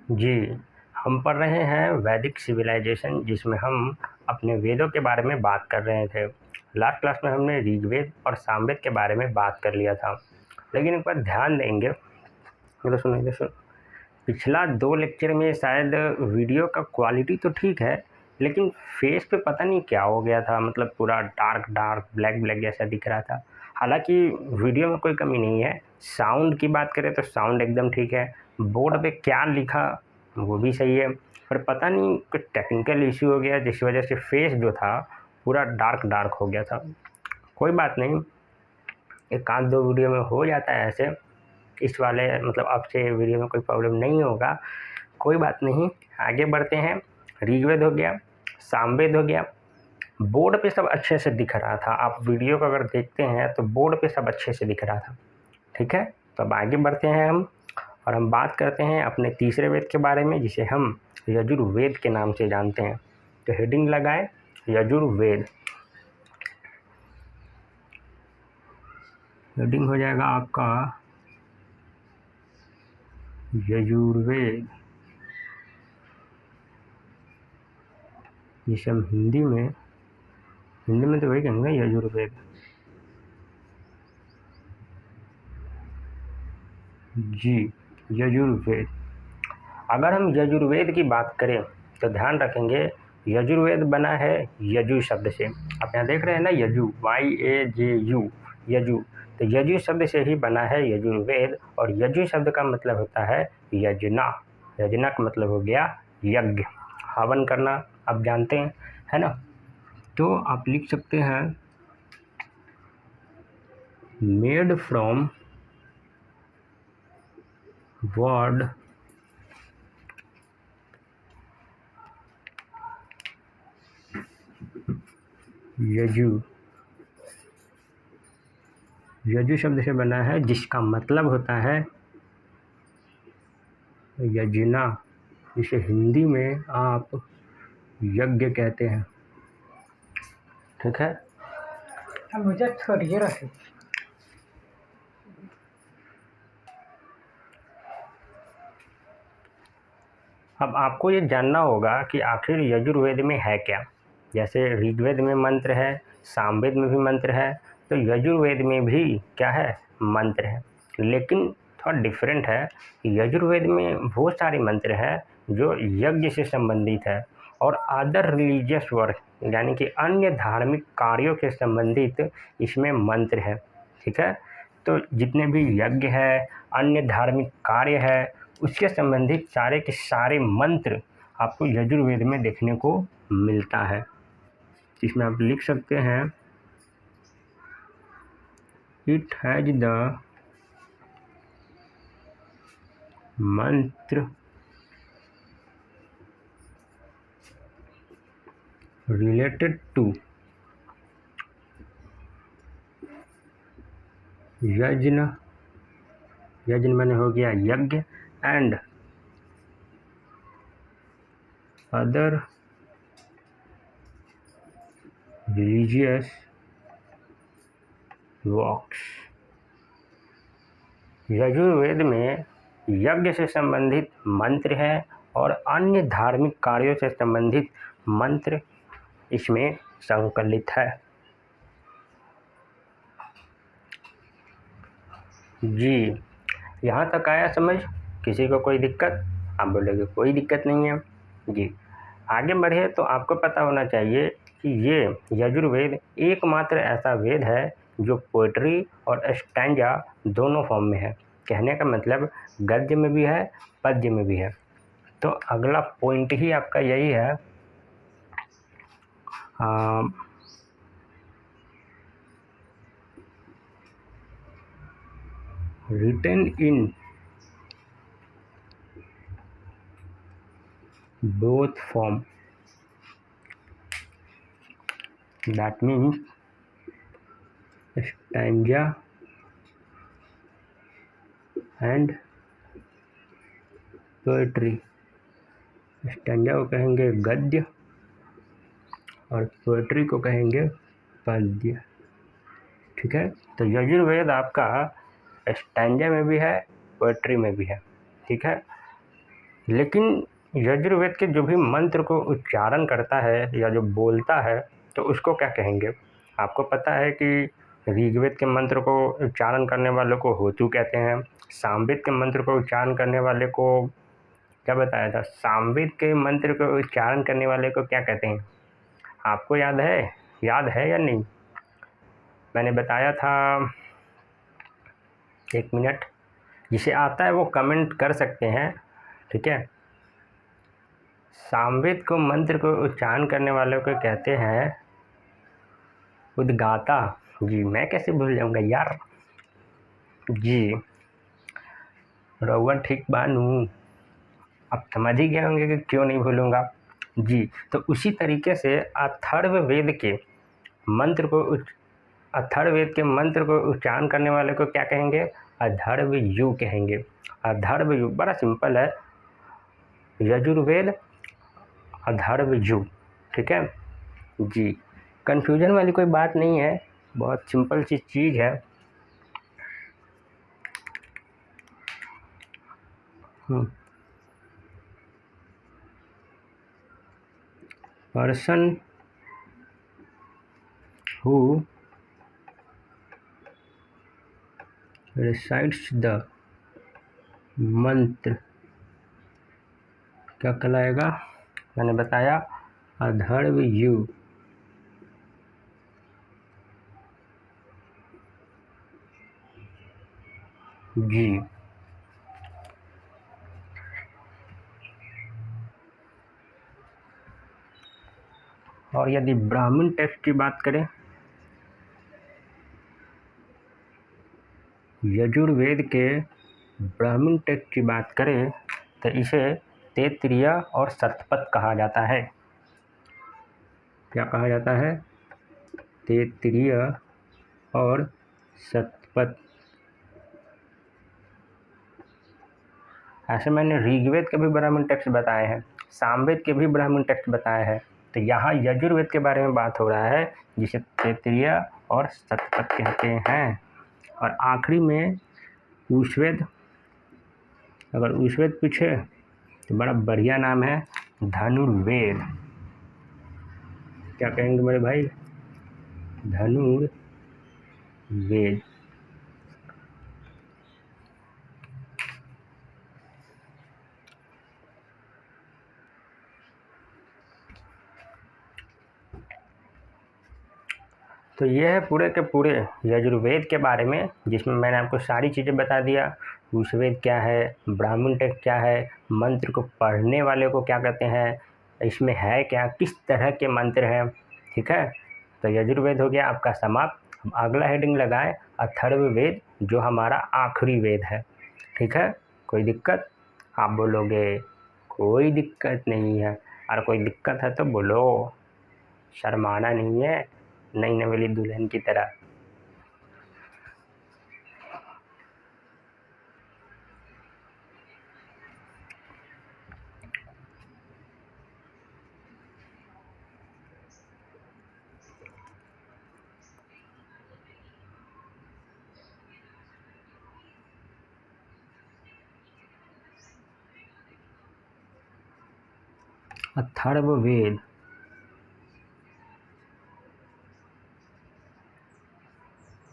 जी, हम पढ़ रहे हैं वैदिक सिविलाइजेशन, जिसमें हम अपने वेदों के बारे में बात कर रहे थे। लास्ट क्लास में हमने ऋग्वेद और सामवेद के बारे में बात कर लिया था। लेकिन एक बार ध्यान देंगे, इधर सुनो। पिछला 2 लेक्चर में शायद वीडियो का क्वालिटी तो ठीक है, लेकिन फेस पे पता नहीं क्या हो गया था, मतलब पूरा डार्क ब्लैक जैसा दिख रहा था। हालाँकि वीडियो में कोई कमी नहीं है। साउंड की बात करें तो साउंड एकदम ठीक है। बोर्ड पे क्या लिखा वो भी सही है, पर पता नहीं कुछ टेक्निकल इश्यू हो गया जिस वजह से फेस जो था पूरा डार्क हो गया था। कोई बात नहीं, एक आध दो वीडियो में हो जाता है ऐसे। इस वाले मतलब अब से वीडियो में कोई प्रॉब्लम नहीं होगा, कोई बात नहीं। आगे बढ़ते हैं। ऋग्वेद हो गया, सामवेद हो गया। बोर्ड पे सब अच्छे से दिख रहा था, आप वीडियो को अगर देखते हैं तो बोर्ड पे सब अच्छे से दिख रहा था। ठीक है, तो अब आगे बढ़ते हैं हम, और हम बात करते हैं अपने तीसरे वेद के बारे में, जिसे हम यजुर्वेद के नाम से जानते हैं। तो हेडिंग लगाए यजुर्वेद। हेडिंग हो जाएगा आपका यजुर्वेद, जिसे हम हिंदी में तो वही कहेंगे यजुर्वेद। जी, यजुर्वेद। अगर हम यजुर्वेद की बात करें तो ध्यान रखेंगे यजुर्वेद बना है यजु शब्द से। आप यहाँ देख रहे हैं ना, यजु, YAJU, यजु। तो यजु शब्द से ही बना है यजुर्वेद, और यजु शब्द का मतलब होता है यजना। यजना का मतलब हो गया यज्ञ, हवन करना, आप जानते हैं, है ना। तो आप लिख सकते हैं मेड फ्रॉम वर्ड यजु। यजु शब्द से बना है, जिसका मतलब होता है यजना, जिसे हिंदी में आप यज्ञ कहते हैं। ठीक है, मुझे छोड़िए रहे। अब आपको ये जानना होगा कि आखिर यजुर्वेद में है क्या। जैसे ऋग्वेद में मंत्र है, सामवेद में भी मंत्र है, तो यजुर्वेद में भी क्या है, मंत्र है। लेकिन थोड़ा डिफरेंट है। यजुर्वेद में वो सारे मंत्र हैं जो यज्ञ से संबंधित है, और अदर रिलीजियस वर्क यानी कि अन्य धार्मिक कार्यों के संबंधित इसमें मंत्र है। ठीक है, तो जितने भी यज्ञ है, अन्य धार्मिक कार्य है, उसके संबंधित सारे के सारे मंत्र आपको यजुर्वेद में देखने को मिलता है। इसमें आप लिख सकते हैं इट हैज द मंत्र रिलेटेड टू यज्ञ, यज्ञ माने हो गया यज्ञ, and other religious works. Yajurveda में यज्ञ से संबंधित मंत्र है और अन्य धार्मिक कार्यों से संबंधित मंत्र इसमें संकलित है। जी, यहाँ तक आया समझ? किसी को कोई दिक्कत? आप बोलोगे कोई दिक्कत नहीं है। जी, आगे बढ़े तो आपको पता होना चाहिए कि ये यजुर्वेद एकमात्र ऐसा वेद है जो पोएट्री और स्टैंजा दोनों फॉर्म में है। कहने का मतलब गद्य में भी है, पद्य में भी है। तो अगला पॉइंट ही आपका यही है, written in both form, that means stanza and poetry। Stanza को कहेंगे गद्य और पोएट्री को कहेंगे पद्य। ठीक है, तो यजुर्वेद आपका स्टैंजा में भी है, पोएट्री में भी है। ठीक है, लेकिन यजुर्वेद के जो भी मंत्र को उच्चारण करता है या जो बोलता है तो उसको क्या कहेंगे? आपको पता है कि ऋग्वेद के मंत्र को उच्चारण करने वाले को होतु कहते हैं, सामवेद के मंत्र को उच्चारण करने वाले को क्या बताया था? सामवेद के मंत्र को उच्चारण करने वाले को क्या कहते हैं? आपको याद है या नहीं? मैंने बताया था, एक मिनट, जिसे आता है वो कमेंट कर सकते हैं, ठीक है। सामवेद को मंत्र को उच्चारण करने वाले को कहते हैं उद्गाता। जी, मैं कैसे भूल जाऊंगा यार। जी, रउआ ठीक बानू, आप समझ ही गए होंगे कि क्यों नहीं भूलूंगा। जी, तो उसी तरीके से अथर्ववेद के मंत्र को उच्चारण करने वाले को क्या कहेंगे? अथर्वयु कहेंगे। अथर्वयु बड़ा सिंपल है, यजुर्वेद अथर्वयु, ठीक है जी। कन्फ्यूजन वाली कोई बात नहीं है, बहुत सिंपल सी चीज़ है। पर्सन who recites the मंत्र क्या कहलाएगा? मैंने बताया अथर्वयु। जी, और यदि ब्राह्मण टेक्स्ट की बात करें, यजुर्वेद के ब्राह्मण टेक्स्ट की बात करें तो इसे तैत्तिरीय और शतपथ कहा जाता है। क्या कहा जाता है? तैत्तिरीय और शतपथ। ऐसे मैंने ऋग्वेद के भी ब्राह्मण टेक्स्ट बताए हैं, सामवेद के भी ब्राह्मण टेक्स्ट बताए हैं, तो यहाँ यजुर्वेद के बारे में बात हो रहा है जिसे तैत्तिरीय और शतपथ कहते हैं। और आखिरी में ऊष्वेद। अगर ऊष्वेद पूछे तो बड़ा बढ़िया नाम है धनुर्वेद। क्या कहेंगे मेरे भाई? धनुर्वेद। तो ये है पूरे के पूरे यजुर्वेद के बारे में, जिसमें मैंने आपको सारी चीज़ें बता दिया। ऋग्वेद क्या है, ब्राह्मण टेक्स्ट क्या है, मंत्र को पढ़ने वाले को क्या कहते हैं, इसमें है क्या, किस तरह के मंत्र हैं, ठीक है। तो यजुर्वेद हो गया आपका समाप्त। अब अगला हेडिंग लगाएं अथर्ववेद, जो हमारा आखिरी वेद है, ठीक है। कोई दिक्कत? आप बोलोगे कोई दिक्कत नहीं है, और कोई दिक्कत है तो बोलो, शर्माना नहीं है, नई नवेली दुल्हन की तरह। अथर्ववेद,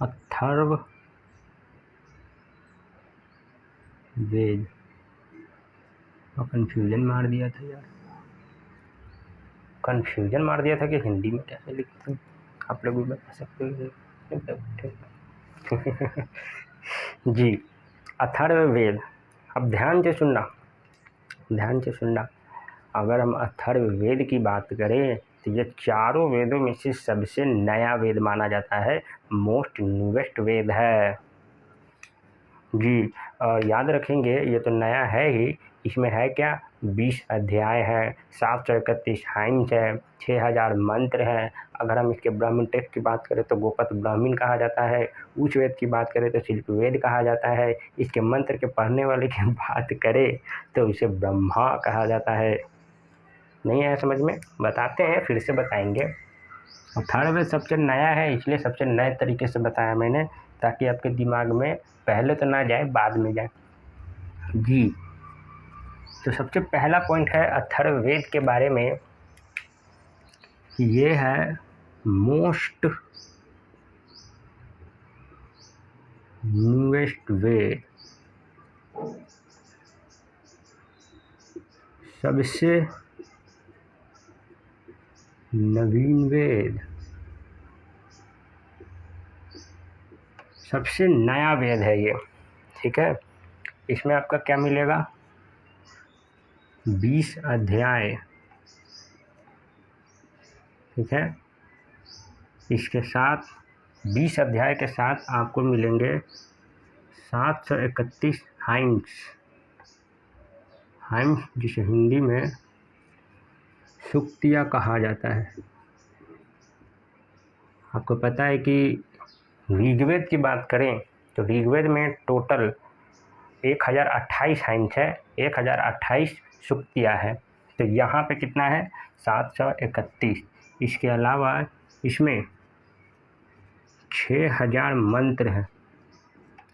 अथर्ववेद। और कंफ्यूजन मार दिया था यार, कंफ्यूजन मार दिया था कि हिंदी में कैसे लिखते हैं, आप लोग भी बता सकते हो। जी, अथर्ववेद। अब ध्यान से सुनना। अगर हम अथर्ववेद की बात करें तो ये चारों वेदों में से सबसे नया वेद माना जाता है, मोस्ट न्यूएस्ट वेद है जी। और याद रखेंगे ये तो नया है ही, इसमें है क्या, 20 अध्याय हैं, 731 हाइम्स है, 6000 मंत्र हैं। अगर हम इसके ब्राह्मण टेक्स्ट की बात करें तो गोपथ ब्राह्मण कहा जाता है, उच्च वेद की बात करें तो शिल्प वेद कहा जाता है, इसके मंत्र के पढ़ने वाले की बात करें तो इसे ब्रह्मा कहा जाता है। नहीं आया समझ में? बताते हैं, फिर से बताएंगे। अथर्ववेद सबसे नया है, इसलिए सबसे नए तरीके से बताया मैंने, ताकि आपके दिमाग में पहले तो ना जाए, बाद में जाए जी। तो सबसे पहला पॉइंट है अथर्ववेद के बारे में कि ये है मोस्ट न्यूएस्ट वेद, सबसे नवीन वेद, सबसे नया वेद है ये। ठीक है, इसमें आपका क्या मिलेगा, 20 अध्याय। ठीक है, इसके साथ 20 अध्याय के साथ आपको मिलेंगे 731 हाइम्स, जिसे हिंदी में सूक्तियाँ कहा जाता है। आपको पता है कि ऋग्वेद की बात करें तो ऋग्वेद में टोटल 1028 हाइम्स है, 1028 सूक्तियाँ है। तो यहाँ पे कितना है, 731। इसके अलावा इसमें 6000 मंत्र हैं।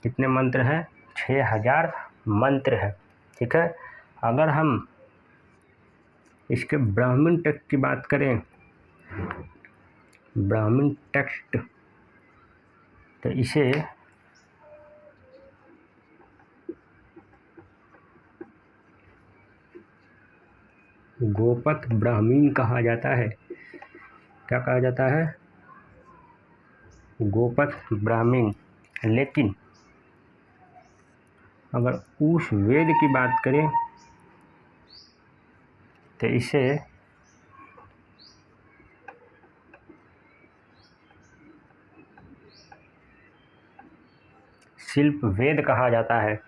कितने मंत्र हैं, 6000 मंत्र है। ठीक है, अगर हम इसके ब्राह्मण टेक्स्ट की बात करें, ब्राह्मण टेक्स्ट, तो इसे गोपथ ब्राह्मीण कहा जाता है। क्या कहा जाता है, गोपथ ब्राह्मीण। लेकिन अगर उस वेद की बात करें तो इसे शिल्प वेद कहा जाता है।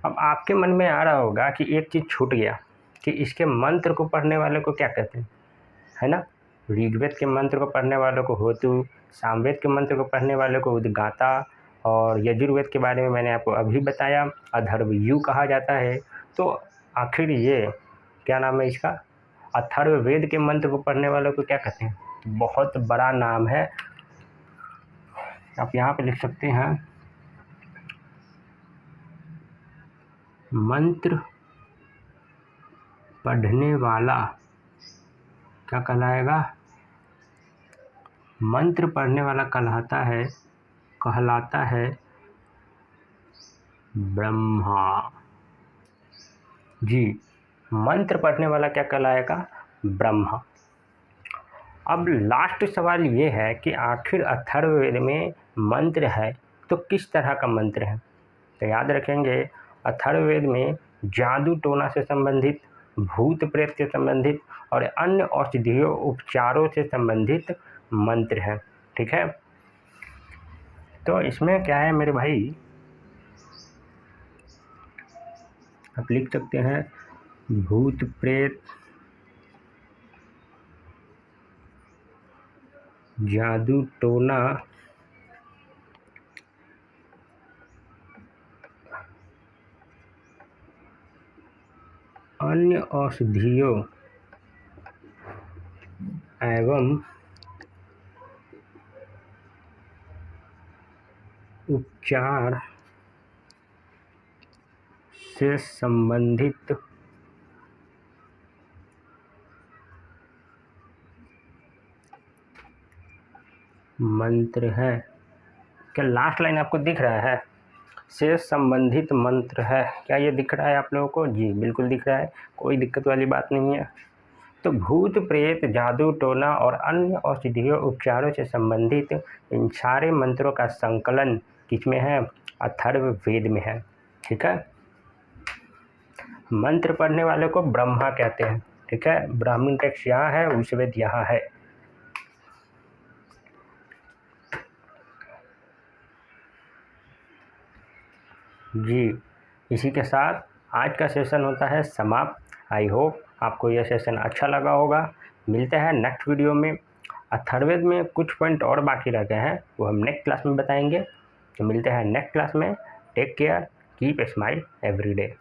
अब आपके मन में आ रहा होगा कि एक चीज़ छूट गया कि इसके मंत्र को पढ़ने वाले को क्या कहते हैं, है ना। ऋग्वेद के मंत्र को पढ़ने वालों को होतु, सामवेद के मंत्र को पढ़ने वालों को उद्गाता, और यजुर्वेद के बारे में मैंने आपको अभी बताया, अथर्वयु कहा जाता है। तो आखिर ये क्या नाम है इसका, अथर्ववेद के मंत्र को पढ़ने वालों को क्या कहते हैं। बहुत बड़ा नाम है, आप यहाँ पे लिख सकते हैं, मंत्र पढ़ने वाला क्या कहलाएगा, मंत्र पढ़ने वाला कहलाता है ब्रह्मा जी। मंत्र पढ़ने वाला क्या कहलाएगा, ब्रह्मा। अब लास्ट सवाल ये है कि आखिर अथर्ववेद में मंत्र है तो किस तरह का मंत्र है। तो याद रखेंगे, अथर्ववेद में जादू टोना से संबंधित, भूत प्रेत से संबंधित और अन्य औषधीय उपचारों से संबंधित मंत्र हैं। ठीक है, तो इसमें क्या है मेरे भाई, आप लिख सकते हैं भूत प्रेत, जादू टोना, अन्य औषधियों एवं उपचार से संबंधित मंत्र है। क्या लास्ट लाइन आपको दिख रहा है, से संबंधित मंत्र है, क्या ये दिख रहा है आप लोगों को? जी बिल्कुल दिख रहा है, कोई दिक्कत वाली बात नहीं है। तो भूत प्रेत, जादू टोना और अन्य औषधीय उपचारों से संबंधित इन सारे मंत्रों का संकलन किसमें है, अथर्ववेद में है। ठीक है, मंत्र पढ़ने वाले को ब्रह्मा कहते हैं। ठीक है, ब्राह्मण टेक्स्ट यहाँ है, उषवेद यहाँ है। जी, इसी के साथ आज का सेशन होता है समाप्त। आई होप आपको यह सेशन अच्छा लगा होगा। मिलते हैं नेक्स्ट वीडियो में। अथर्ववेद में कुछ पॉइंट और बाकी रह गए हैं, वो हम नेक्स्ट क्लास में बताएंगे। तो मिलते हैं नेक्स्ट क्लास में। Take care, keep a smile every day.